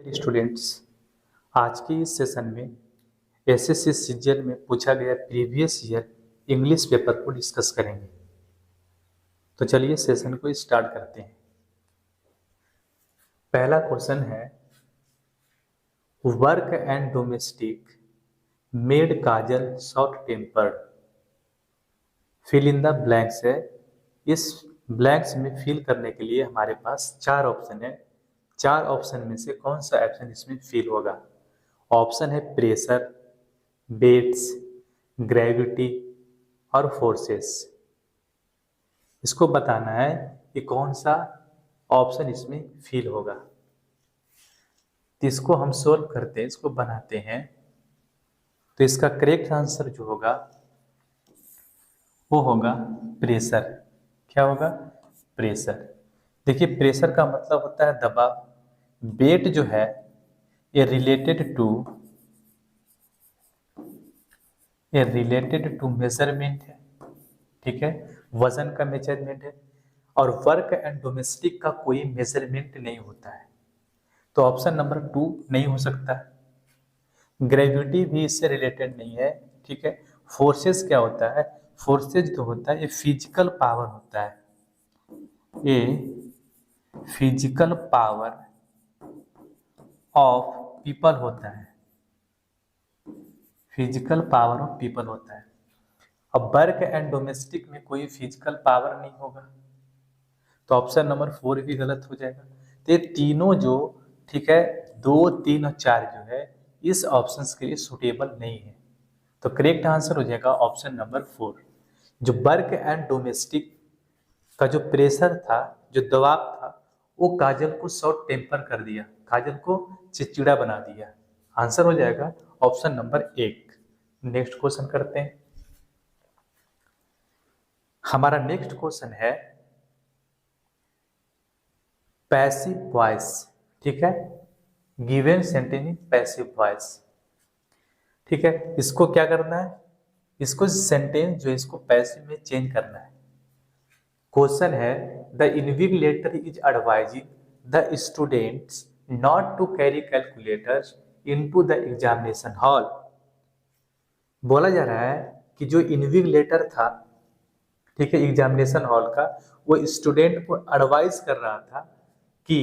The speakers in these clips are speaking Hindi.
स्टूडेंट्स, आज के इस सेशन में एसएससी सीजीएल में पूछा गया प्रीवियस ईयर इंग्लिश पेपर को डिस्कस करेंगे। तो चलिए सेशन को स्टार्ट करते हैं। पहला क्वेश्चन है, work and domestic maid Kajal short tempered. Fill in the blanks है। इस ब्लैंक्स में फिल करने के लिए हमारे पास चार ऑप्शन है। चार ऑप्शन में से कौन सा ऑप्शन इसमें फिल होगा? ऑप्शन है प्रेशर, वेट्स, ग्रेविटी और फोर्सेस। इसको बताना है कि कौन सा ऑप्शन इसमें फिल होगा। तो इसको हम सोल्व करते हैं, इसको बनाते हैं। तो इसका करेक्ट आंसर जो होगा वो होगा प्रेशर। क्या होगा? प्रेशर। देखिए, प्रेशर का मतलब होता है दबाव। वेट जो है ये रिलेटेड टू मेजरमेंट है। ठीक है, वजन का मेजरमेंट है। और वर्क एंड डोमेस्टिक का कोई मेजरमेंट नहीं होता है, तो ऑप्शन नंबर 2 नहीं हो सकता है। ग्रेविटी भी इससे रिलेटेड नहीं है। ठीक है, फोर्सेस क्या होता है? फोर्सेस जो होता है ये फिजिकल पावर होता है। ये फिजिकल पावर ऑफ पीपल होता है। फिजिकल पावर ऑफ पीपल होता है। अब वर्क एंड डोमेस्टिक में कोई फिजिकल पावर नहीं होगा, तो ऑप्शन नंबर 4 भी गलत हो जाएगा। तो ये तीनों जो, ठीक है, 2, 3 और 4 जो है इस ऑप्शंस के लिए सुटेबल नहीं है। तो करेक्ट आंसर हो जाएगा ऑप्शन नंबर 4। जो वर्क एंड डोमेस्टिक का जो प्रेशर था, जो दबाव था, वो काजल को शॉर्ट टेम्पर कर दिया, काजल को चिड़चिड़ा बना दिया। आंसर हो जाएगा ऑप्शन नंबर 1। नेक्स्ट क्वेश्चन करते हैं। हमारा नेक्स्ट क्वेश्चन है पैसिव वॉइस। ठीक है, given sentence in passive voice. ठीक है, इसको क्या करना है? इसको सेंटेंस जो है इसको पैसिव में चेंज करना है। क्वेश्चन है, the invigilator is advising the students not to carry calculators into the examination hall. बोला जा रहा है कि जो इन्विजिलेटर था, ठीक है, एग्जामिनेशन हॉल का, वो स्टूडेंट को एडवाइस कर रहा था कि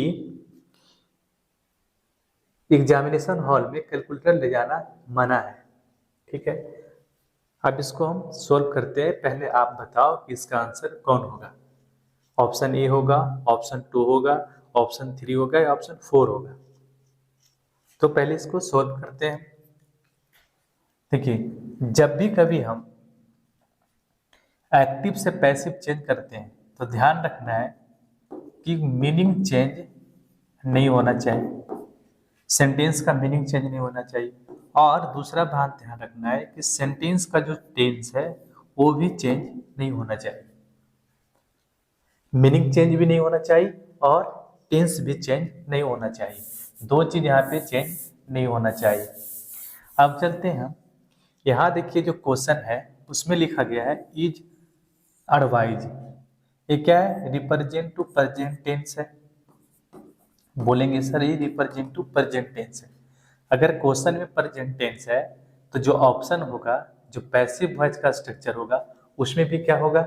एग्जामिनेशन हॉल में कैलकुलेटर ले जाना मना है। ठीक है, अब इसको हम सोल्व करते हैं। पहले आप बताओ कि इसका आंसर कौन होगा। ऑप्शन ए होगा, ऑप्शन 2 होगा, ऑप्शन 3 होगा या ऑप्शन 4 होगा? तो पहले इसको सोल्व करते हैं। देखिए, जब भी कभी हम एक्टिव से पैसिव चेंज करते हैं तो ध्यान रखना है कि मीनिंग चेंज नहीं होना चाहिए, सेंटेंस का मीनिंग चेंज नहीं होना चाहिए। और दूसरा बात ध्यान रखना है कि सेंटेंस का जो टेंस है वो भी चेंज नहीं होना चाहिए। मीनिंग चेंज भी नहीं होना चाहिए और टेंस भी चेंज नहीं होना चाहिए। दो चीज यहाँ पे चेंज नहीं होना चाहिए। अब चलते हैं, यहाँ देखिए जो क्वेश्चन है उसमें लिखा गया है इज एडवाइज। ये क्या है? रिप्रेजेंट टू प्रेजेंट टेंस है। बोलेंगे सर ये रिप्रेजेंट टू प्रेजेंट टेंस है। अगर क्वेश्चन में प्रेजेंट टेंस है तो जो ऑप्शन होगा, जो पैसिव वॉइस का स्ट्रक्चर होगा, उसमें भी क्या होगा?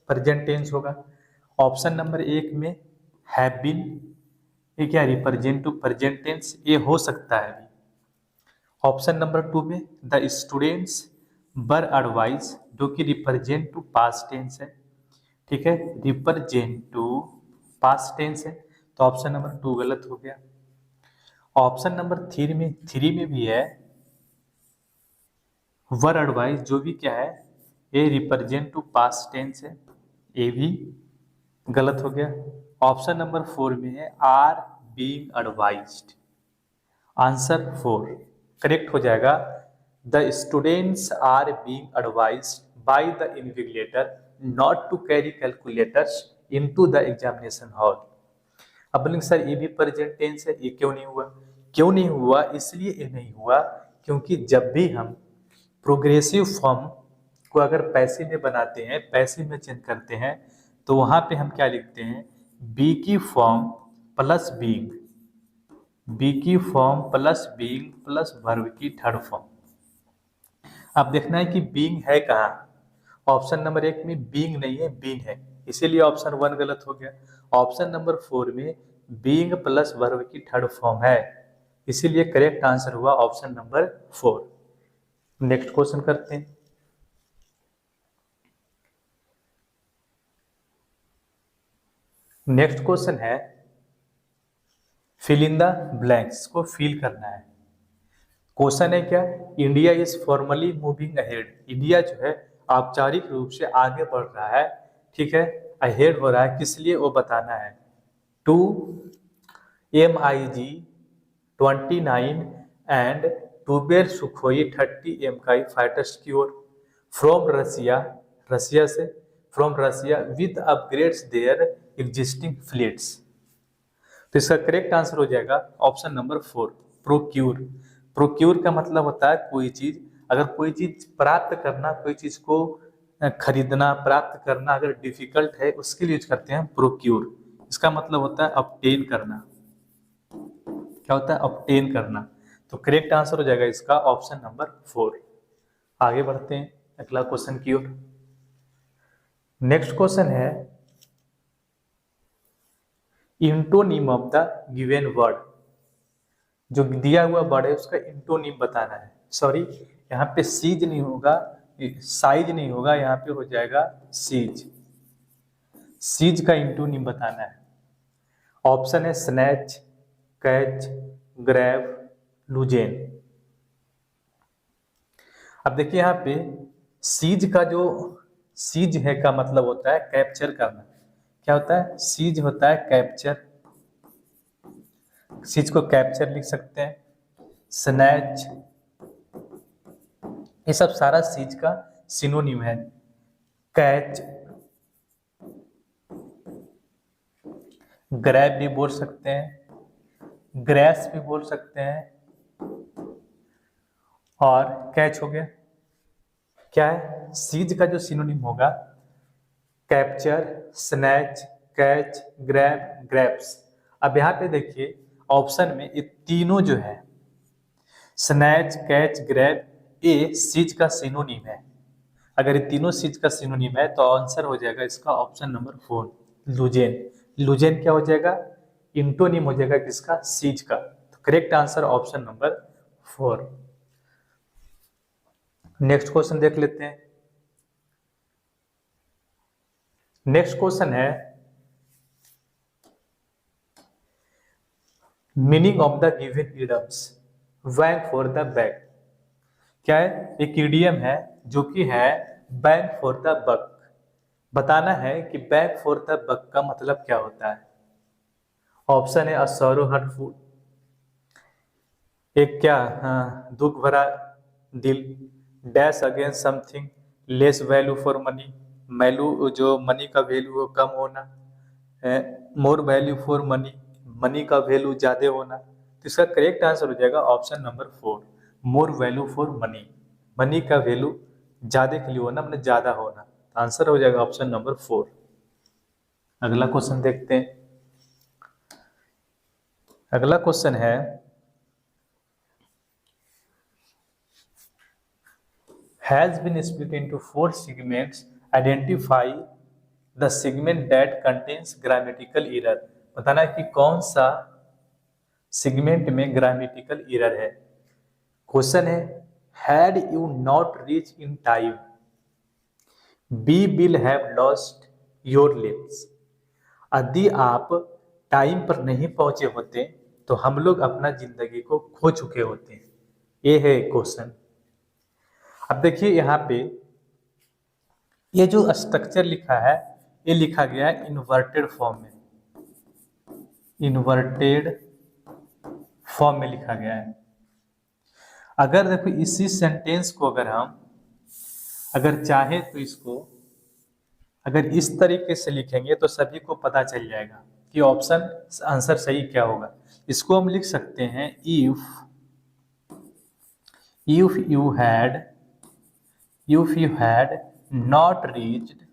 प्रेजेंट टेंस होगा। ऑप्शन नंबर 1 में हैव बीन, ये क्या? रिप्रेजेंट टू प्रेजेंट टेंस, ये हो सकता है। ऑप्शन नंबर 2 में द स्टूडेंट्स वर एडवाइज, जो कि रिप्रेजेंट टू पास्ट टेंस है। ठीक है, रिप्रेजेंट टू पास्ट टेंस है, तो ऑप्शन नंबर 2 गलत हो गया। ऑप्शन नंबर 3 में भी है वर एडवाइज, जो भी क्या है, ये रिप्रेजेंट टू पास्ट टेंस है, ये भी गलत हो गया। ऑप्शन नंबर 4 में है are being advised. Answer 4 correct हो जाएगा। The students are being advised by the invigilator not to carry calculators into the examination hall. अब बोलेंगे सर ये भी प्रेजेंट टेंस है, ये क्यों नहीं हुआ? क्यों नहीं हुआ? इसलिए ये नहीं हुआ क्योंकि जब भी हम प्रोग्रेसिव फॉर्म को अगर पैसिव में बनाते हैं, पैसिव में चेंज करते हैं, तो वहां पे हम क्या लिखते हैं? बी की फॉर्म प्लस बीइंग। बी की form plus being plus verb की थर्ड फॉर्म। अब देखना है कि बीइंग है कहाँ। ऑप्शन नंबर 1 में बीइंग नहीं है, बीन है, इसीलिए ऑप्शन 1 गलत हो गया। ऑप्शन नंबर 4 में बीइंग प्लस वर्ब की थर्ड फॉर्म है, इसीलिए करेक्ट आंसर हुआ ऑप्शन नंबर 4। नेक्स्ट क्वेश्चन करते हैं। नेक्स्ट क्वेश्चन है फिल इन द ब्लैंक्स को फिल करना है। क्वेश्चन है क्या, India is formally moving ahead. India जो है औपचारिक रूप से आगे बढ़ रहा है, ठीक है, अहेड हो रहा है, किस लिए वो बताना है। टू MiG-29 एंड टूबेर सुखोई 30 MKI फाइटर्स की ओर फ्रॉम रसिया, रसिया से, from Russia with upgrades their existing fleets. तो इसका करेक्ट आंसर हो जाएगा ऑप्शन नंबर 4, प्रोक्यूर। प्रोक्यूर का मतलब होता है कोई चीज, अगर कोई चीज प्राप्त करना, कोई चीज को खरीदना, प्राप्त करना अगर डिफिकल्ट है, उसके लिए यूज करते हैं प्रोक्यूर। इसका मतलब होता है ऑब्टेन करना। क्या होता है, ऑब्टेन करना। तो करेक्ट आंसर हो जाएगा इसका ऑप्शन नंबर 4। आगे बढ़ते हैं अगला क्वेश्चन की ओर। नेक्स्ट क्वेश्चन है antonym of the given word. जो दिया हुआ वर्ड है उसका इंटोनिम बताना है। सॉरी, यहाँ पे सीज नहीं होगा, साइज नहीं होगा, यहाँ पे हो जाएगा सीज। सीज का इंटोनिम बताना है। ऑप्शन है स्नैच, कैच, ग्रैब, लूजेन। अब देखिए यहाँ पे सीज का जो सीज है का मतलब होता है कैप्चर करना। क्या होता है, सीज होता है कैप्चर, सीज को कैप्चर लिख सकते हैं, स्नैच, ये सब सारा सीज का सिनोनिम है। कैच, ग्रैब भी बोल सकते हैं, ग्रैस भी बोल सकते हैं, और कैच हो गया। क्या है, सीज का जो सिनोनिम होगा capture, snatch, catch, grab, grasp. अब यहाँ पे देखिए ऑप्शन में ये तीनों जो है स्नैच, कैच, ग्रैब, ये सीज का सिनोनिम है। अगर ये तीनों सीज का सिनोनिम है तो आंसर हो जाएगा इसका ऑप्शन नंबर 4, लुजेन। लुजेन क्या हो जाएगा, इंटोनिम हो जाएगा किसका, सीज का। तो correct answer option number 4। Next question देख लेते हैं। नेक्स्ट क्वेश्चन है meaning of the given idioms, bank for the bag. क्या है, एक इडियम है जो कि है बैंक फॉर द बक। बताना है कि बैंक फॉर द बक का मतलब क्या होता है। ऑप्शन है अ सॉरो हर्टफुल, एक क्या, हाँ, दुख भरा दिल, dash against something, less value for money, value जो मनी का वैल्यू हो कम होना, more value for money, money का वैल्यू ज्यादा होना। तो इसका करेक्ट आंसर हो जाएगा option number 4, more value for money. Money का वैल्यू ज्यादा के लिए होना, मतलब ज्यादा होना। तो आंसर हो जाएगा ऑप्शन नंबर 4। अगला क्वेश्चन देखते हैं। अगला क्वेश्चन है has been split into 4 segments. Identify the segment that contains grammatical error. बताना है कि कौन सा सेगमेंट में ग्रामेटिकल एरर है। क्वेश्चन है had you not reached in time we will have lost your lips। यदि आप टाइम पर नहीं पहुंचे होते तो हम लोग अपना जिंदगी को खो चुके होते। ये है क्वेश्चन। अब देखिए यहाँ पे ये जो स्ट्रक्चर लिखा है ये लिखा गया है इन्वर्टेड फॉर्म में, इन्वर्टेड फॉर्म में लिखा गया है। अगर देखो इसी सेंटेंस को अगर हम अगर चाहे तो इसको अगर इस तरीके से लिखेंगे तो सभी को पता चल जाएगा कि ऑप्शन आंसर सही क्या होगा। इसको हम लिख सकते हैं if you had not reached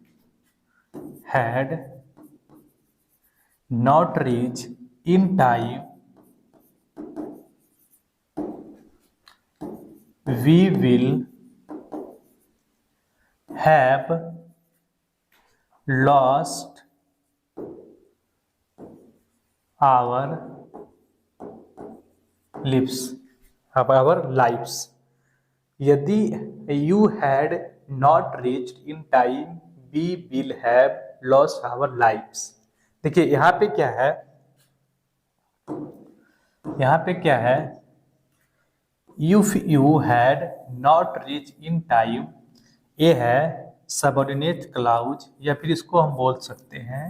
in time we will have lost our lives. यदि you had not reached in time, we will have lost our lives. देखिए यहाँ पे क्या है, यहाँ पे क्या है, if you had not reached in time, ये है सबऑर्डिनेट क्लाउज, या फिर इसको हम बोल सकते हैं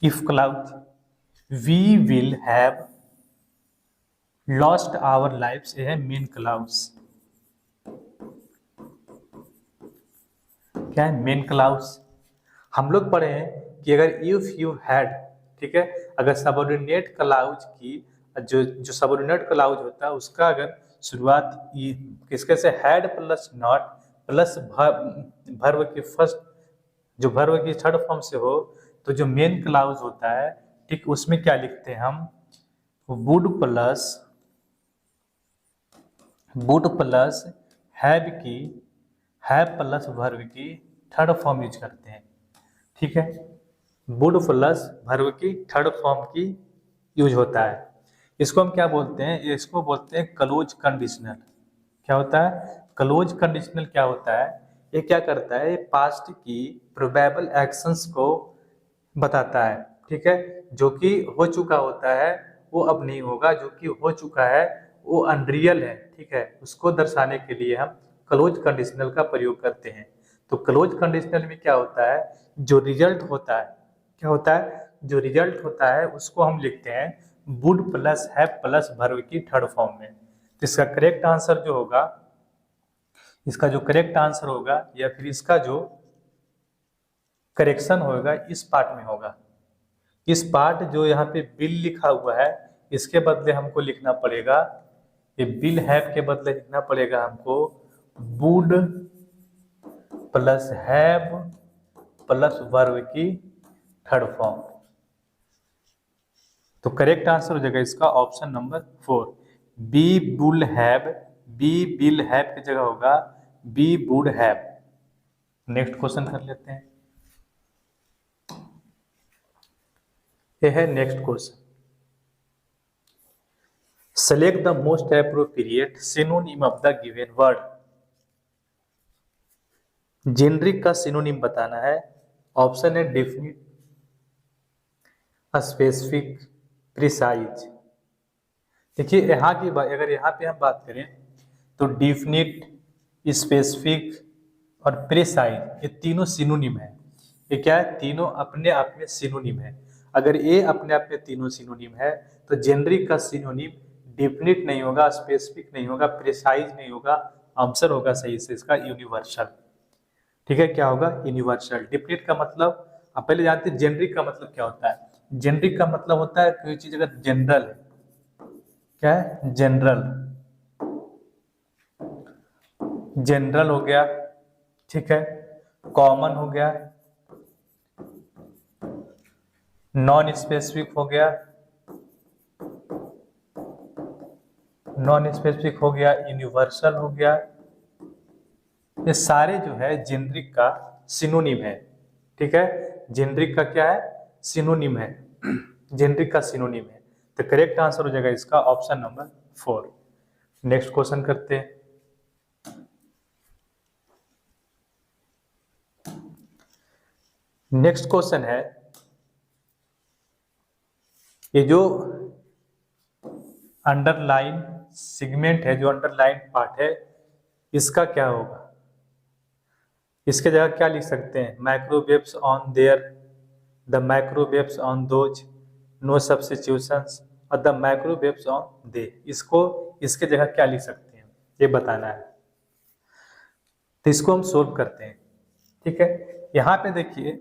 if clause. we will have lost our lives, ये है मेन क्लाउज. क्या है मेन क्लाउज. हम लोग पढ़े हैं कि अगर इफ यू हैड, ठीक है, अगर सबऑर्डिनेट क्लाउज की जो सबऑर्डिनेट क्लाउज होता है उसका अगर शुरुआत किसके से, had plus not plus verb की फर्स्ट, जो वर्ब की थर्ड फॉर्म से हो, तो जो मेन क्लाउज होता है, ठीक, उसमें क्या लिखते हैं हम, वुड प्लस हैव की, हैव प्लस वर्ब की थर्ड फॉर्म यूज करते हैं. ठीक है, वुड प्लस वर्ब की थर्ड फॉर्म की यूज होता है. इसको हम क्या बोलते हैं, इसको बोलते हैं क्लोज कंडीशनल. क्या होता है क्लोज कंडीशनल, क्या होता है, ये क्या करता है, पास्ट की प्रोबेबल एक्शंस को बताता है. ठीक है, जो कि हो चुका होता है वो अब नहीं होगा, जो कि हो चुका है वो अनरियल है. ठीक है, उसको दर्शाने के लिए हम क्लोज कंडीशनल का प्रयोग करते हैं. तो क्लोज कंडीशनल में क्या होता है, जो रिजल्ट होता है, क्या होता है, जो रिजल्ट होता है उसको हम लिखते हैं would plus have plus verb की थर्ड फॉर्म में. तो इसका करेक्ट आंसर जो होगा, इसका जो करेक्ट आंसर होगा या फिर इसका जो करेक्शन होगा इस पार्ट में होगा. इस पार्ट जो यहाँ पे बिल लिखा हुआ है, इसके बदले हमको लिखना पड़ेगा, ये बिल हैव के बदले लिखना पड़ेगा हमको would plus have plus verb की थर्ड फॉर्म. तो करेक्ट आंसर हो जाएगा इसका option number 4, be will have, be will have की जगह होगा be would have. Next question कर लेते हैं. ये है next question. Select the most appropriate synonym of the given word. Generic का सिनोनिम बताना है. ऑप्शन है डेफिनिट, स्पेसिफिक, प्रिसाइज. देखिए यहाँ की बात, अगर यहाँ पे हम बात करें तो डेफिनिट, स्पेसिफिक और प्रिसाइज ये तीनों सिनोनिम है. ये क्या है, तीनों अपने आप में सिनोनिम है. अगर ये अपने आप में तीनों सिनोनिम है तो जेनरिक का सिनोनिम डेफिनिट नहीं होगा, स्पेसिफिक नहीं होगा, प्रिसाइज नहीं होगा, आंसर होगा सही से इसका यूनिवर्सल. ठीक है, क्या होगा, यूनिवर्सल. डेफिनिट का मतलब आप पहले जानते हैं, जेनरिक का मतलब क्या होता है. जेनरिक का मतलब होता है कोई चीज अगर जनरल है, क्या है, जनरल, जनरल हो गया, ठीक है, कॉमन हो गया, नॉन स्पेसिफिक हो गया, नॉन स्पेसिफिक हो गया, यूनिवर्सल हो गया. ये सारे जो है जेनरिक का सिनोनिम है. ठीक है, जेनरिक का क्या है, सिनोनिम है, जेनरिक का सिनोनिम है. तो करेक्ट आंसर हो जाएगा इसका ऑप्शन नंबर 4. नेक्स्ट क्वेश्चन करते हैं. नेक्स्ट क्वेश्चन है, ये जो अंडरलाइन सेगमेंट है, जो अंडरलाइन पार्ट है, इसका क्या होगा. इसके जगह क्या लिख सकते हैं, microwaves on there, the microwaves on those, no substitutions, और द माइक्रोवेव्स ऑन दे. इसको इसके जगह क्या लिख सकते हैं ये बताना है. तो इसको हम सोल्व करते हैं. ठीक है, यहाँ पे देखिए,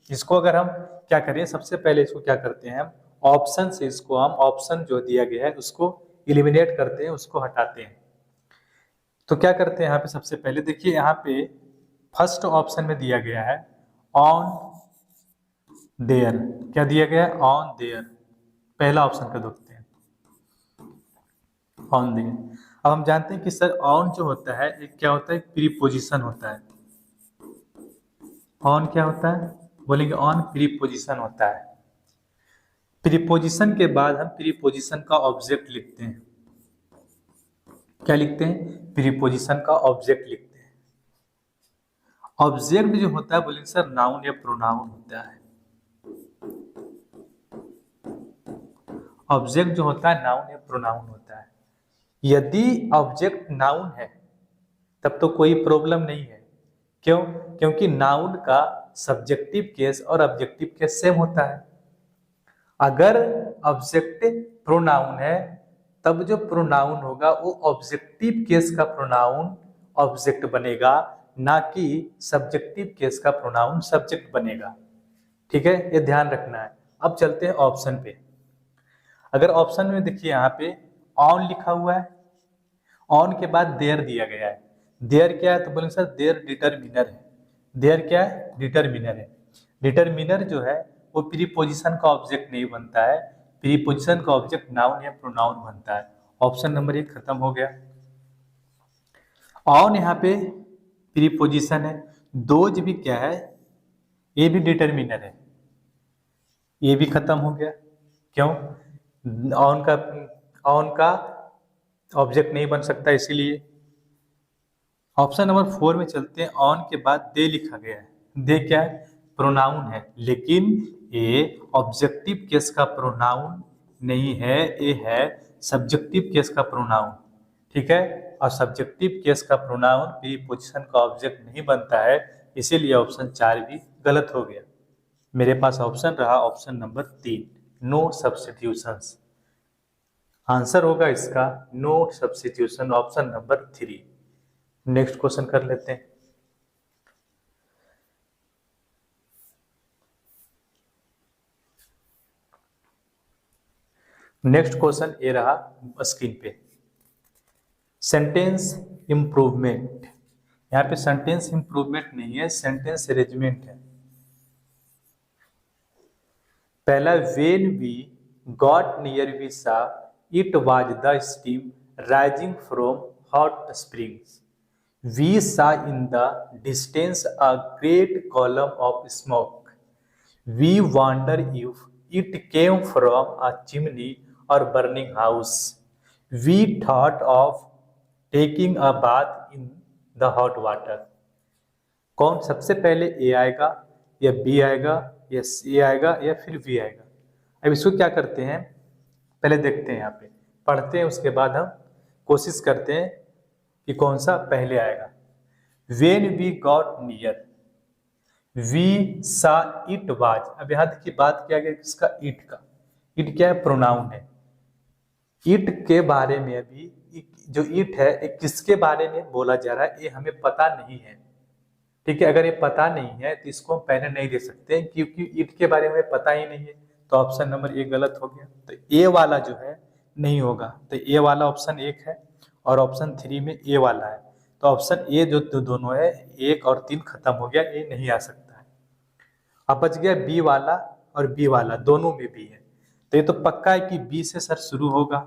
इसको अगर हम क्या करें, सबसे पहले इसको क्या करते हैं, हम ऑप्शन से इसको, हम ऑप्शन जो दिया गया है उसको इलिमिनेट करते हैं, उसको हटाते हैं. तो क्या करते हैं यहाँ पे, सबसे पहले देखिए यहाँ पे फर्स्ट ऑप्शन में दिया गया है ऑन देयर. क्या दिया गया है, ऑन देयर. पहला ऑप्शन का देखते हैं, ऑन देयर. अब हम जानते हैं कि सर ऑन जो होता है एक क्या होता है, प्रीपोजिशन होता है। ऑन क्या होता है, बोलेंगे ऑन प्रीपोजिशन होता है। प्रीपोजिशन के बाद हम प्रीपोजिशन का ऑब्जेक्ट लिखते हैं। क्या लिखते हैं, प्रीपोजिशन का ऑब्जेक्ट लिखते हैं। ऑब्जेक्ट जो होता है बोलेंगे सर नाउन या प्रोनाउन होता है। ऑब्जेक्ट जो होता है नाउन या प्रोनाउन होता है। यदि ऑब्जेक्ट नाउन है तब तो कोई प्रॉब्लम नहीं है। क्यों, क्योंकि नाउन का सब्जेक्टिव केस और ऑब्जेक्टिव केस सेम होता है। अगर ऑब्जेक्ट प्रोनाउन है तब जो प्रोनाउन होगा वो ऑब्जेक्टिव केस का प्रोनाउन ऑब्जेक्ट बनेगा, ना कि सब्जेक्टिव केस का प्रोनाउन सब्जेक्ट बनेगा। ठीक है, ये ध्यान रखना है। अब चलते हैं ऑप्शन पे। अगर ऑप्शन में देखिए यहाँ पे ऑन लिखा हुआ है, ऑन के बाद देयर दिया गया है। देयर क्या है, तो बोलेंगे सर देयर डिटरमिनर है। देयर क्या है, डिटरमिनर है। डिटरमिनर जो है वो प्रीपोजिशन का ऑब्जेक्ट नहीं बनता है, प्रीपोजिशन का ऑब्जेक्ट नाउन या प्रोनाउन बनता है। ऑप्शन नंबर 1 खत्म हो गया। ऑन यहाँ पे प्रीपोजिशन है, दोज भी क्या है, ये भी डिटरमिनर है, ये भी खत्म हो गया। क्यों, ऑन का ऑब्जेक्ट नहीं बन सकता इसीलिए। ऑप्शन नंबर 4 में चलते हैं। ऑन के बाद दे लिखा गया है, दे क्या है, प्रोनाउन है, लेकिन ये ऑब्जेक्टिव केस का प्रोनाउन नहीं है, ये है सब्जेक्टिव केस का प्रोनाउन। ठीक है, और सब्जेक्टिव केस का प्रोनाउन प्रीपोजिशन का ऑब्जेक्ट नहीं बनता है, इसीलिए ऑप्शन 4 भी गलत हो गया। मेरे पास ऑप्शन रहा option number 3, no substitutions. Answer होगा इसका no substitution, option number 3। Next question कर लेते हैं। नेक्स्ट क्वेश्चन ये रहा स्क्रीन पे, सेंटेंस इंप्रूवमेंट। यहाँ पे सेंटेंस इंप्रूवमेंट नहीं है, सेंटेंस अरेंजमेंट है। पहला, when we got near we saw it was the steam rising from hot springs. We saw in the distance a great column of smoke. We wonder if it came from a chimney or burning house. We thought of taking a bath in the hot water. कौन सबसे पहले ए आएगा या बी आएगा या सी आएगा या फिर वी आएगा? अब इसको क्या करते हैं, पहले देखते हैं, यहाँ पे पढ़ते हैं, उसके बाद हम कोशिश करते हैं कि कौन सा पहले आएगा। When we got near, we saw it was. अब यहाँ देखिए बात किया गया किसका, इट का। इट क्या है, प्रोनाउन है। इट के बारे में अभी जो इट है एक किसके बारे में बोला जा रहा है ये हमें पता नहीं है। ठीक है, अगर ये पता नहीं है तो इसको हम पहले नहीं दे सकते, क्योंकि इट के बारे में पता ही नहीं है। तो ऑप्शन नंबर 1 गलत हो गया। तो ए वाला जो है नहीं होगा, तो ए वाला ऑप्शन 1 है और ऑप्शन 3 में ए वाला है। तो ऑप्शन ए जो दोनों है 1 और 3 खत्म हो गया, ए नहीं आ सकता है। अब बच गया बी वाला और बी वाला, दोनों में बी है। तो ये तो पक्का है कि बी से सर शुरू होगा,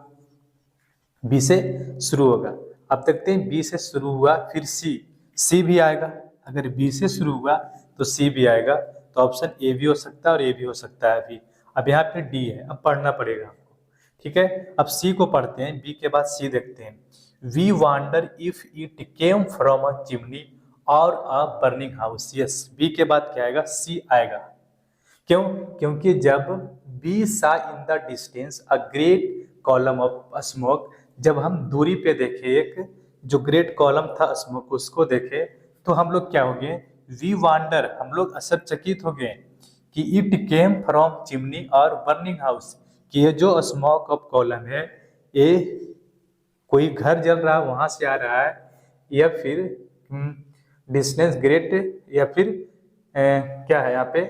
बी से शुरू होगा। अब देखते हैं बी से शुरू हुआ फिर सी भी आएगा। अगर बी से शुरू हुआ तो सी भी आएगा, तो ऑप्शन ए भी हो सकता है और ए भी हो सकता है अभी। अब यहाँ पे डी है, अब पढ़ना पड़ेगा आपको। ठीक है, अब सी को पढ़ते हैं, बी के बाद सी देखते हैं। We wonder if it came from a chimney or a burning house. Yes, B के बाद क्या आएगा, सी आएगा। क्यों, क्योंकि जब बी सा in the distance a great column of smoke, जब हम दूरी पे देखे एक जो ग्रेट कॉलम था स्मोक, उसको देखे तो हम लोग क्या हो गए, वी वांडर, हम लोग आश्चर्यचकित हो गए कि it came from chimney or burning house, कि ये जो स्मोक ऑफ कॉलम है ये कोई घर जल रहा है वहां से आ रहा है, या फिर डिस्टेंस ग्रेट, या फिर क्या है यहाँ पे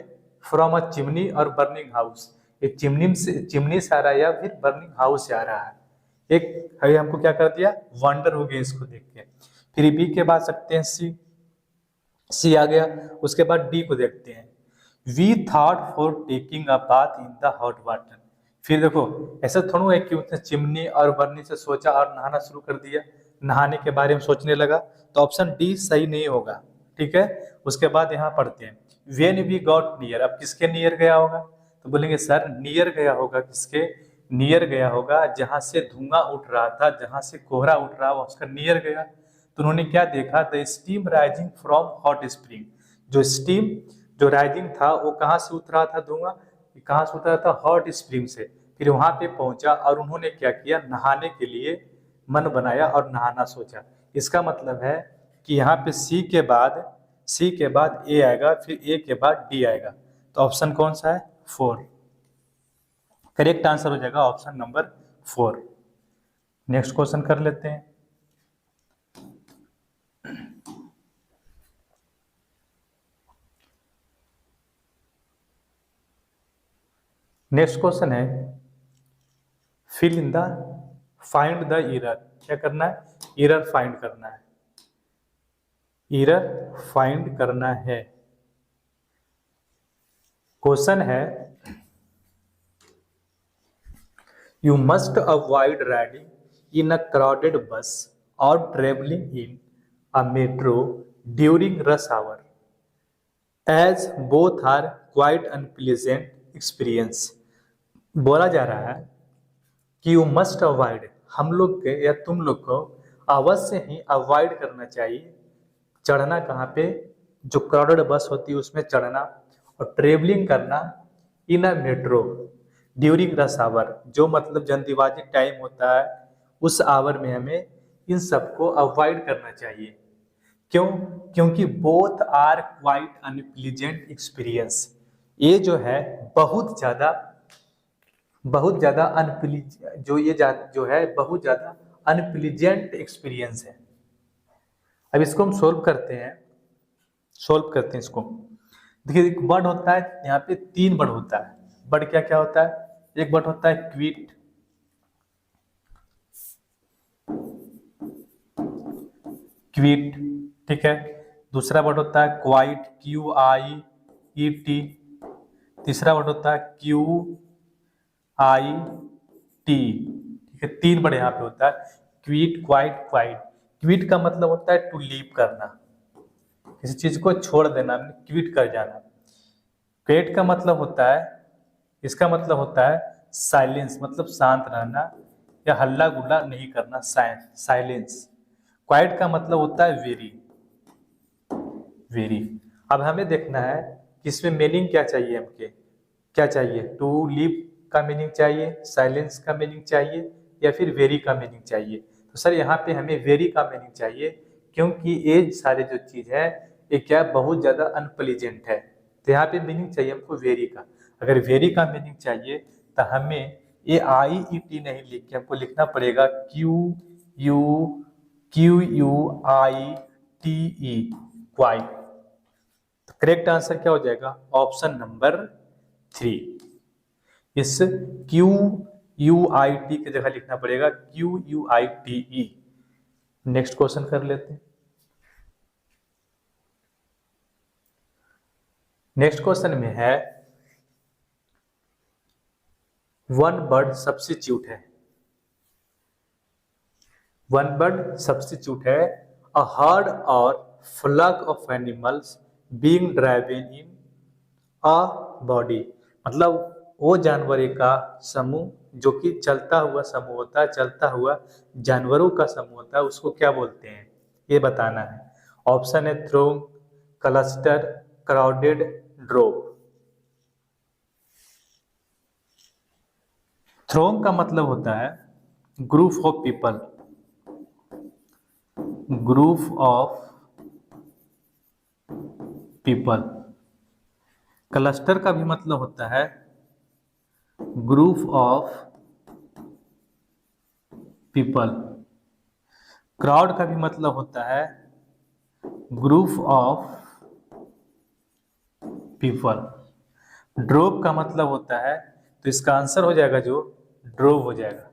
from a chimney or burning house, ये चिमनी से आ रहा है या फिर बर्निंग हाउस से आ रहा है। एक है हमको क्या कर दिया, वंडर हो गया इसको देख के। फिर बी के बाद सकते हैं सी आ गया। उसके बाद डी को देखते हैं। We thought for taking a bath in the hot water. फिर देखो ऐसा थोड़ा है कि उसने चिमनी और बर्नी से सोचा और नहाना शुरू कर दिया, नहाने के बारे में सोचने लगा, तो ऑप्शन डी सही नहीं होगा। ठीक है, उसके बाद यहाँ पढ़ते हैं वेन वी गॉट नियर। अब किसके नियर गया होगा, तो बोलेंगे सर नियर गया होगा, किसके नियर गया होगा, जहां से धुआं उठ रहा था, जहां से कोहरा उठ रहा था उसका नियर गया। तो उन्होंने क्या देखा, the steam rising from hot spring. जो स्टीम जो राइजिंग था वो कहाँ से उठ रहा था, धुआं कहाँ से उठ रहा था, हॉट स्प्रिंग से। फिर वहां पे पहुंचा और उन्होंने क्या किया, नहाने के लिए मन बनाया और नहाना सोचा। इसका मतलब है कि यहाँ पे सी के बाद ए आएगा, फिर ए के बाद डी आएगा। तो ऑप्शन कौन सा है, 4। करेक्ट आंसर हो जाएगा ऑप्शन नंबर 4। नेक्स्ट क्वेश्चन कर लेते हैं। नेक्स्ट क्वेश्चन है fill in the find the error. क्या करना है, एरर फाइंड करना है, एरर फाइंड करना है। क्वेश्चन है you must avoid riding in a crowded bus और travelling in a metro during rush hour as both are quite unpleasant experience. बोला जा रहा है कि यू मस्ट अवॉइड, हम लोग के या तुम लोग को अवश्य ही अवॉइड करना चाहिए चढ़ना, कहाँ पे, जो क्राउडेड बस होती है उसमें चढ़ना, और ट्रेवलिंग करना इन a metro during rush our, जो मतलब जल्दीबाजी टाइम होता है उस आवर में हमें इन सबको अवॉइड करना चाहिए। क्यों, क्योंकि both are quite unpleasant experience. ये जो है बहुत ज्यादा अनप्लीज जो ये जो है बहुत ज्यादा अनप्लीजेंट एक्सपीरियंस है। अब इसको हम सोल्व करते हैं इसको। देखिए एक वर्ड होता है, यहाँ पे 3 वर्ड होता है। वर्ड क्या क्या होता है, एक वर्ड होता है क्विट, ठीक है। दूसरा वर्ड होता है क्वाइट, QIET। तीसरा वर्ड होता है QIT, ठीक है। 3 वर्ड यहाँ पे होता है, क्विट, क्वाइट, क्वाइट। क्विट का मतलब होता है टू लीव करना, किसी चीज को छोड़ देना, क्विट कर जाना। क्वेट का मतलब होता है, इसका मतलब होता है साइलेंस, मतलब शांत रहना या हल्ला गुल्ला नहीं करना, साइलेंस। क्वाइट का मतलब होता है वेरी। अब हमें देखना है कि इसमें मीनिंग क्या चाहिए, क्या चाहिए, टू लीव का मीनिंग चाहिए, साइलेंस का मीनिंग चाहिए, या फिर वेरी का मीनिंग चाहिए। तो सर यहाँ पे हमें वेरी का मीनिंग चाहिए, क्योंकि ये सारे जो चीज है ये क्या बहुत ज्यादा अनप्लीजेंट है। तो यहाँ पे मीनिंग चाहिए हमको वेरी का। अगर वेरी का मीनिंग चाहिए तो हमें AIET नहीं लिख के हमको लिखना पड़ेगा QUITE, क्वाइट। तो करेक्ट आंसर क्या हो जाएगा, ऑप्शन नंबर 3। इस QUIT की जगह लिखना पड़ेगा QUITE। नेक्स्ट क्वेश्चन कर लेते हैं। नेक्स्ट क्वेश्चन में है वन वर्ड सब्स्टिट्यूट है, वन वर्ड सब्स्टिट्यूट है। अ हर्ड और flock of animals being driven in a body, मतलब वो जानवर का समूह जो कि चलता हुआ समूह होता है, चलता हुआ जानवरों का समूह होता है, उसको क्या बोलते हैं ये बताना है। ऑप्शन है थ्रोंग, क्लस्टर, क्राउडेड, ड्रोव। थ्रोंग का मतलब होता है group of people, group of people. Cluster का भी मतलब होता है ग्रुप ऑफ पीपल। क्राउड का भी मतलब होता है ग्रुप ऑफ पीपल। ड्रोव का मतलब होता है, तो इसका आंसर हो जाएगा जो ड्रोव हो जाएगा।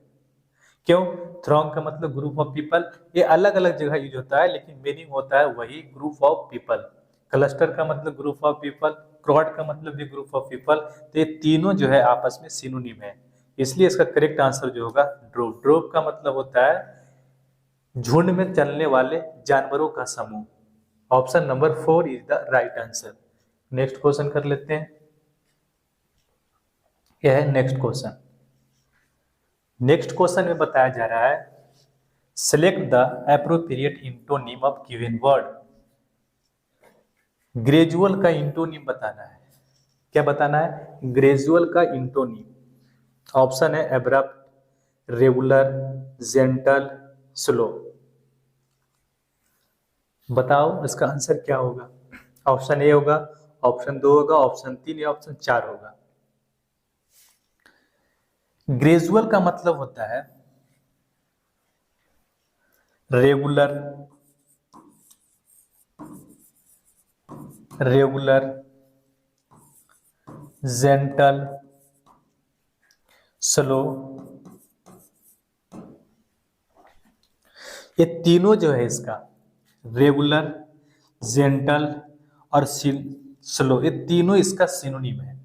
क्यों, थ्रोंग का मतलब ग्रुप ऑफ पीपल, ये अलग अलग जगह यूज होता है लेकिन मीनिंग होता है वही, ग्रुप ऑफ पीपल। क्लस्टर का मतलब ग्रुप ऑफ पीपल, क्राउड का मतलब भी ग्रुप ऑफ पीपल। तो ये तीनों जो है आपस में सिनोनिम है, इसलिए इसका करेक्ट आंसर जो होगा ड्रोव। ड्रोव का मतलब होता है झुंड में चलने वाले जानवरों का समूह। Option number 4 is the right answer. Next question कर लेते हैं। यह है नेक्स्ट क्वेश्चन। नेक्स्ट क्वेश्चन में बताया जा रहा है select the appropriate antonym of given word. Gradual का इंटोनिम बताना है। क्या बताना है? ग्रेजुअल का इंटोनिम। ऑप्शन है एब्रप्ट, रेगुलर, जेंटल, स्लो। बताओ इसका आंसर क्या होगा? ऑप्शन ए होगा, ऑप्शन 2 होगा, ऑप्शन 3 या ऑप्शन 4 होगा। ग्रेजुअल का मतलब होता है रेगुलर, रेगुलर, जेंटल, स्लो। ये तीनों जो है इसका रेगुलर, जेंटल और स्लो, ये तीनों इसका सिनोनिम है।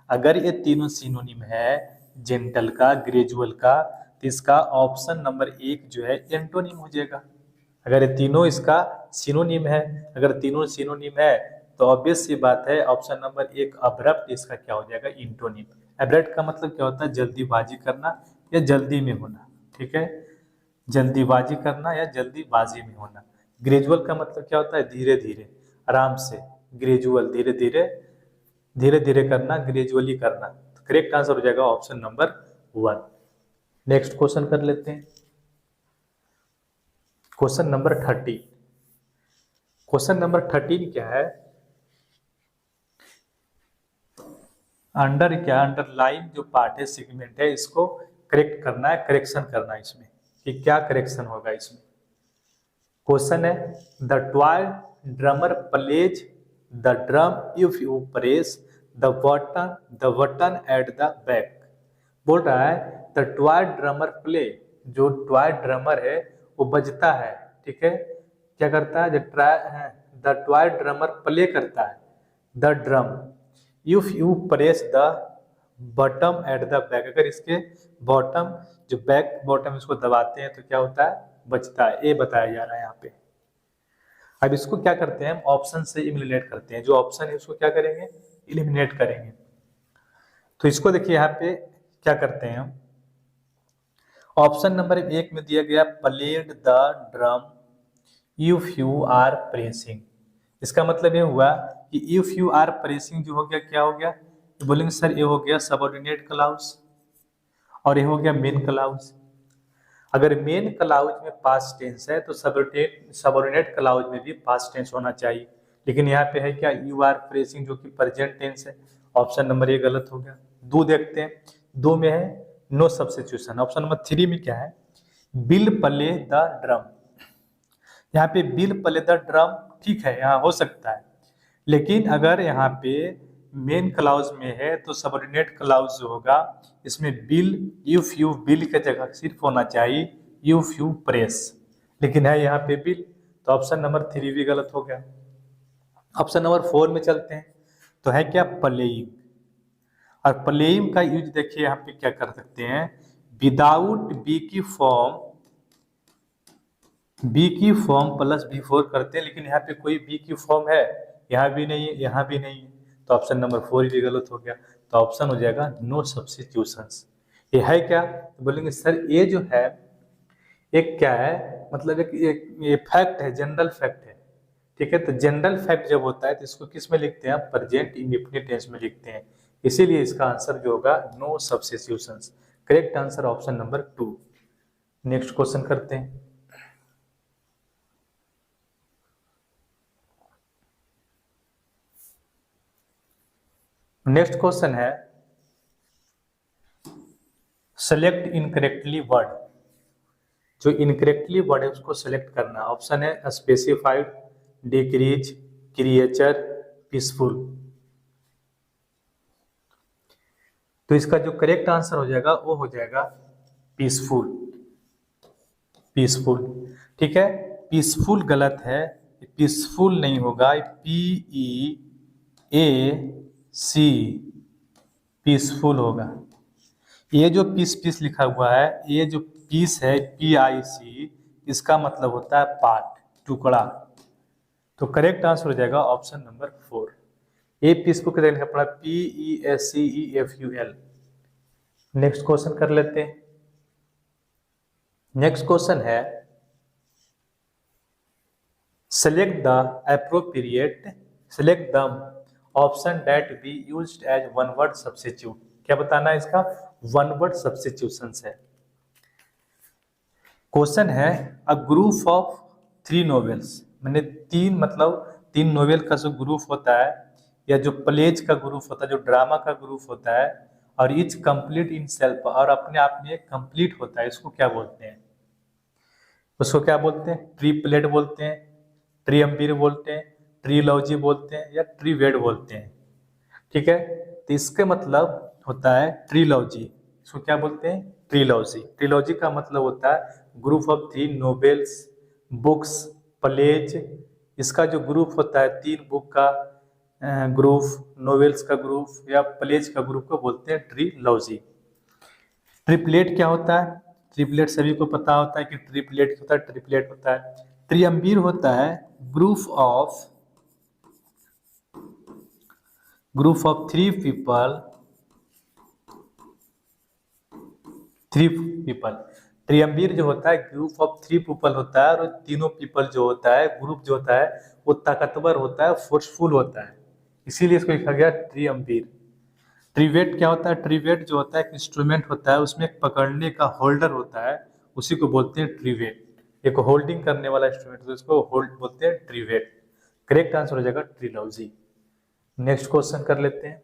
अगर ये तीनों सिनोनिम है जेंटल का, ग्रेजुअल का, तो इसका ऑप्शन नंबर 1 जो है एंटोनिम हो जाएगा। अगर ये तीनों इसका सिनोनिम है, अगर तीनों सिनोनिम है तो ऑब्वियस सी बात है ऑप्शन नंबर 1 अब्रप्ट इसका क्या हो जाएगा? इंटोनिम। अब्रप्ट का मतलब क्या होता है? जल्दीबाजी करना या जल्दी में होना। ठीक है, जल्दीबाजी करना या जल्दीबाजी में होना। ग्रेजुअल का मतलब क्या होता है? धीरे धीरे, आराम से। ग्रेजुअल धीरे धीरे, धीरे धीरे करना, ग्रेजुअली करना। तो करेक्ट आंसर हो जाएगा ऑप्शन नंबर 1। नेक्स्ट क्वेश्चन कर लेते हैं। Question number 13। क्वेश्चन नंबर 13 क्या है? अंडरलाइन जो पार्ट है, सेगमेंट है, इसको करेक्ट करना है, करेक्शन करना है इसमें कि क्या करेक्शन होगा इसमें। क्वेश्चन है the toy drummer plays the drum if you press the button at the back. बोल रहा है द टॉय ड्रमर प्ले, जो टॉय ड्रमर है वो बजता है। ठीक है, क्या करता है? द टॉय ड्रमर प्ले करता है the drum if you press the bottom at the back. अगर इसके बॉटम, जो बैक बॉटम इसको दबाते हैं तो क्या होता है? बचता है। ये बताया जा रहा है यहाँ पे। अब इसको क्या करते हैं? हम ऑप्शन से इलिमिनेट करते हैं। जो ऑप्शन है उसको क्या करेंगे? इलिमिनेट करेंगे। तो इसको देखिए यहाँ पे क्या करते हैं हम। ऑप्शन नंबर 1 में दिया गया played the drum if you are pressing. इसका मतलब ये हुआ कि इफ यू आर प्रेसिंग जो हो गया, क्या हो गया? तो बोलेंगे सर ये हो गया सबऑर्डिनेट क्लाउज और ये हो गया मेन क्लाउज। अगर मेन क्लाउज में पास्ट टेंस है तो सबऑर्डिनेट क्लाउज में भी पास्ट टेंस होना चाहिए। लेकिन यहाँ पे है क्या? यू आर प्रेसिंग जो कि प्रेजेंट टेंस है। ऑप्शन नंबर 1 गलत हो गया। 2 देखते हैं, 2 में है नो सब्स्टिट्यूशन। ऑप्शन नंबर 3 में क्या है? Bill play the drum. यहाँ पे बिल प्ले द ड्रम ठीक है, यहाँ हो सकता है, लेकिन अगर यहाँ पे मेन क्लाउज में है तो सबऑर्डिनेट क्लाउज जो होगा इसमें बिल, इफ यू, बिल की जगह सिर्फ होना चाहिए इफ यू प्रेस, लेकिन है यहाँ पे बिल। तो ऑप्शन नंबर 3 भी गलत हो गया। ऑप्शन नंबर 4 में चलते हैं। तो है क्या? प्लेइंग। और प्लेइंग का यूज देखिए यहाँ पे क्या कर सकते हैं? विदाउट बी की फॉर्म, बी की फॉर्म प्लस B4 करते हैं, लेकिन यहाँ पे कोई बी की फॉर्म है? यहाँ भी नहीं है, यहाँ भी नहीं है। तो ऑप्शन नंबर 4 भी गलत हो गया। तो ऑप्शन हो जाएगा नो सब्स्टिट्यूशंस। ये है क्या? तो बोलेंगे सर ये जो है एक क्या है? मतलब एक फैक्ट है, जनरल फैक्ट है। ठीक है, तो जनरल फैक्ट जब होता है तो इसको किस में लिखते हैं? प्रेजेंट इंडेफिनिट टेंस में लिखते हैं। इसीलिए इसका आंसर जो होगा no substitutions. Correct answer option number 2। Next question करते हैं। नेक्स्ट क्वेश्चन है सेलेक्ट इनकरेक्टली वर्ड। जो इनकरेक्टली वर्ड है उसको सेलेक्ट करना। ऑप्शन है स्पेसिफाइड, डिक्रीज, क्रिएचर, पीसफुल। तो इसका जो करेक्ट आंसर हो जाएगा वो हो जाएगा पीसफुल। पीसफुल, ठीक है। पीसफुल गलत है, पीसफुल नहीं होगा, PEAC, पीसफुल होगा। ये जो पीस पीस लिखा हुआ है, ये जो पीस है PIC, इसका मतलब होता है पार्ट, टुकड़ा। तो करेक्ट आंसर हो जाएगा ऑप्शन नंबर 4। ये पीस को कितना लिखा पड़ा, PESCEFUL। नेक्स्ट क्वेश्चन कर लेते हैं। नेक्स्ट क्वेश्चन है select the option that be used as one word substitute. क्या बताना है इसका, वन वर्ड सब्स्टिट्यूशंस है। क्वेश्चन है अ ग्रुप ऑफ 3 नॉवेल्स, मैंने तीन नॉवेल का जो ग्रुप होता है, या जो प्लेज का ग्रुप होता है, जो ड्रामा का ग्रुप होता है, और इच कंप्लीट इन सेल्फ, और अपने आप में कंप्लीट होता है, इसको क्या बोलते हैं? उसको क्या बोलते हैं? ट्रीप्लेट बोलते हैं, ट्रियम्विर बोलते हैं, ट्रीलॉजी बोलते हैं, या ट्रीवेड बोलते हैं। ठीक है, तो इसके मतलब होता है ट्रीलॉजी। इसको क्या बोलते हैं? ट्रीलॉजी। ट्रीलॉजी का मतलब होता है group of 3 novels, books, plays. इसका जो ग्रुप होता है 3 बुक का ग्रुप, नोवेल्स का ग्रुप या प्लेज का ग्रुप को बोलते हैं ट्रीलॉजी। ट्रिपलेट क्या होता है? ट्रिपलेट सभी को पता होता है कि ट्रिपलेट होता है, ट्रिपलेट होता है। ट्रियम्विर होता है ग्रुप ऑफ 3 पीपल। ट्रियम्विर जो होता है ग्रुप ऑफ 3 पीपल होता है, और तीनों पीपल जो होता है, ग्रुप जो होता है, वो ताकतवर होता है, फोर्सफुल होता है, इसीलिए इसको लिखा गया ट्रियम्विर। ट्रीवेट क्या होता है? ट्रीवेट जो होता है एक इंस्ट्रूमेंट होता है, उसमें एक पकड़ने का होल्डर होता है, उसी को बोलते हैं ट्रीवेट। एक होल्डिंग करने वाला इंस्ट्रूमेंट, तो इसको होल्ड बोलते हैं ट्रीवेट। करेक्ट आंसर हो जाएगा ट्रीलॉजी। नेक्स्ट क्वेश्चन कर लेते हैं।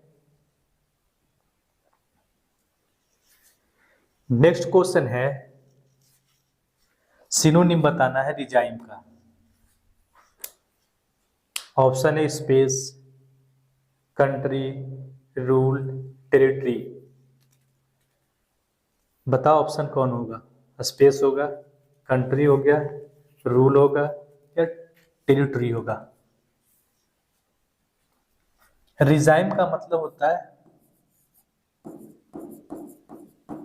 नेक्स्ट क्वेश्चन है सिनोनिम बताना है रिजाइम का। ऑप्शन है स्पेस, कंट्री, रूल, टेरिटरी। बताओ ऑप्शन कौन होगा? स्पेस होगा, कंट्री हो गया, रूल होगा, या टेरिटरी होगा? रिजाइम का मतलब होता है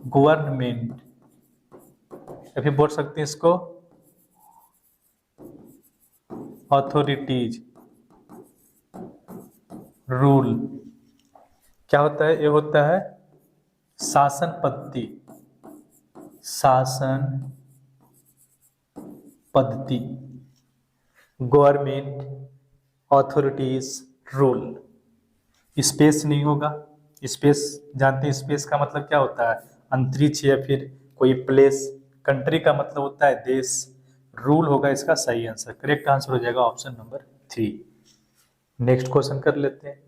गवर्नमेंट, या फिर बोल सकते हैं इसको अथॉरिटीज, रूल। क्या होता है? ये होता है शासन पद्धति, शासन पद्धति, गवर्नमेंट, अथॉरिटीज, रूल। स्पेस नहीं होगा। स्पेस जानते हैं, स्पेस का मतलब क्या होता है? अंतरिक्ष या फिर कोई प्लेस। कंट्री का मतलब होता है देश। रूल होगा इसका सही आंसर। करेक्ट आंसर हो जाएगा ऑप्शन नंबर 3। नेक्स्ट क्वेश्चन कर लेते हैं।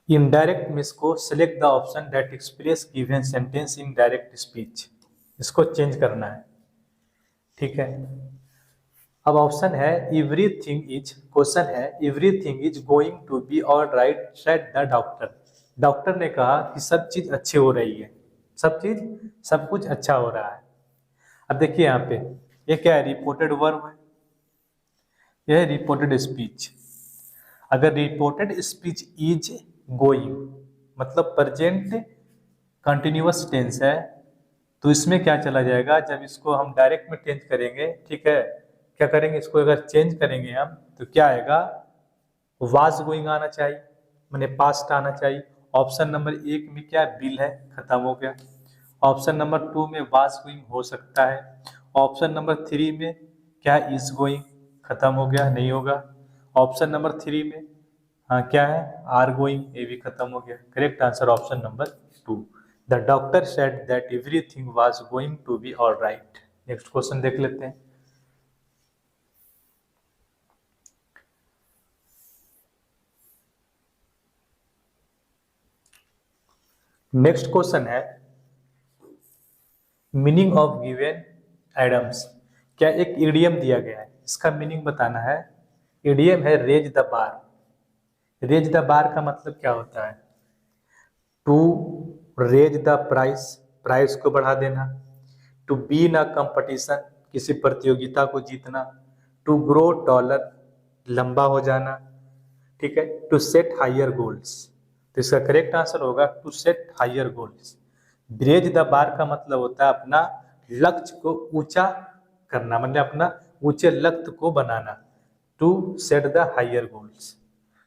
इनडायरेक्ट मीन्स को select the option that express given sentence in direct speech. इसको चेंज करना है। ठीक है, अब ऑप्शन है एवरीथिंग इज, क्वेश्चन है everything is going to be all right said the doctor. Doctor ने कहा कि सब चीज अच्छी हो रही है, सब कुछ अच्छा हो रहा है। अब देखिए यहाँ पे ये क्या है? रिपोर्टेड वर्ब है, यह है रिपोर्टेड स्पीच। अगर रिपोर्टेड स्पीच इज गोइंग मतलब प्रेजेंट कंटिन्यूअस टेंस है, तो इसमें क्या चला जाएगा? जब इसको हम डायरेक्ट में चेंज करेंगे, ठीक है, क्या करेंगे इसको अगर चेंज करेंगे हम, तो क्या आएगा? वाज गोइंग आना चाहिए, मैंने पास्ट आना चाहिए। ऑप्शन नंबर 1 में क्या बिल है, खत्म हो गया। ऑप्शन नंबर 2 में वाज गोइंग हो सकता है। ऑप्शन नंबर 3 में क्या इज गोइंग, खत्म हो गया, नहीं होगा। ऑप्शन नंबर 3 में हाँ क्या है? आर गोइंग, ये भी खत्म हो गया। Correct answer option number 2। The doctor said that everything was going to be all right. Next question देख लेते हैं। नेक्स्ट क्वेश्चन है मीनिंग ऑफ गिवन एडम्स। क्या एक इडियम दिया गया है, इसका मीनिंग बताना है। इडियम है raise the bar. Raise the bar का मतलब क्या होता है? To raise the price, price को बढ़ा देना। To be in a competition, किसी प्रतियोगिता को जीतना। टू ग्रो टॉलर, लंबा हो जाना, ठीक है। टू सेट हायर गोल्स, तो इसका करेक्ट आंसर होगा to set higher goals. Raise the bar का मतलब होता है अपना लक्ष्य को ऊंचा करना, मतलब अपना ऊंचे लक्ष्य को बनाना, to set the higher goals.